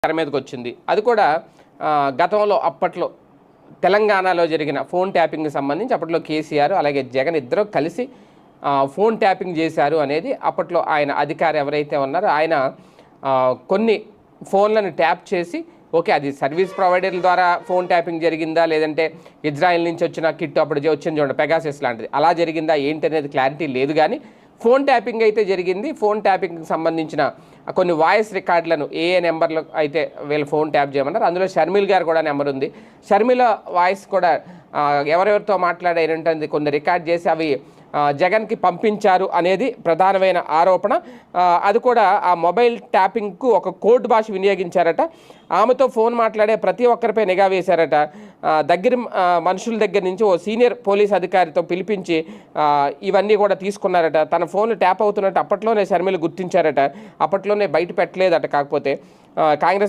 తెర మీదకి వచ్చింది. అది కూడా గతంలో అప్పట్లో తెలంగాణలో జరిగిన ఫోన్ ట్యాపింగ్కి సంబంధించి అప్పట్లో కేసీఆర్ అలాగే జగన్ ఇద్దరు కలిసి ఫోన్ ట్యాపింగ్ చేశారు అనేది అప్పట్లో ఆయన అధికారి ఎవరైతే ఉన్నారో ఆయన కొన్ని ఫోన్లను ట్యాప్ చేసి ఓకే అది సర్వీస్ ప్రొవైడర్ల ద్వారా ఫోన్ ట్యాపింగ్ జరిగిందా లేదంటే ఇజ్రాయెల్ నుంచి వచ్చిన కిట్ అప్పుడు వచ్చింది చూడండి పెగాసస్ లాంటిది అలా జరిగిందా ఏంటి అనేది క్లారిటీ లేదు. కానీ ఫోన్ ట్యాపింగ్ అయితే జరిగింది. ఫోన్ ట్యాపింగ్కి సంబంధించిన కొన్ని వాయిస్ రికార్డులను ఏ నెంబర్లు అయితే వీళ్ళు ఫోన్ ట్యాప్ చేయమన్నారు. అందులో షర్మిల్ గారు కూడా నెంబర్ ఉంది. షర్మిల వాయిస్ కూడా ఎవరెవరితో మాట్లాడారంటే కొన్ని రికార్డ్ చేసి అవి జగన్కి పంపించారు అనేది ప్రధానమైన ఆరోపణ. అది కూడా ఆ మొబైల్ ట్యాపింగ్కు ఒక కోడ్ భాష వినియోగించారట. ఆమెతో ఫోన్ మాట్లాడే ప్రతి ఒక్కరిపై నిఘా వేశారట. దగ్గర మనుషుల దగ్గర నుంచి ఓ సీనియర్ పోలీస్ అధికారితో పిలిపించి ఇవన్నీ కూడా తీసుకున్నారట. తన ఫోన్లు ట్యాప్ అవుతున్నట్టు అప్పట్లోనే షర్మిల గుర్తించారట. అప్పట్లోనే బయట పెట్టలేదట. కాకపోతే కాంగ్రెస్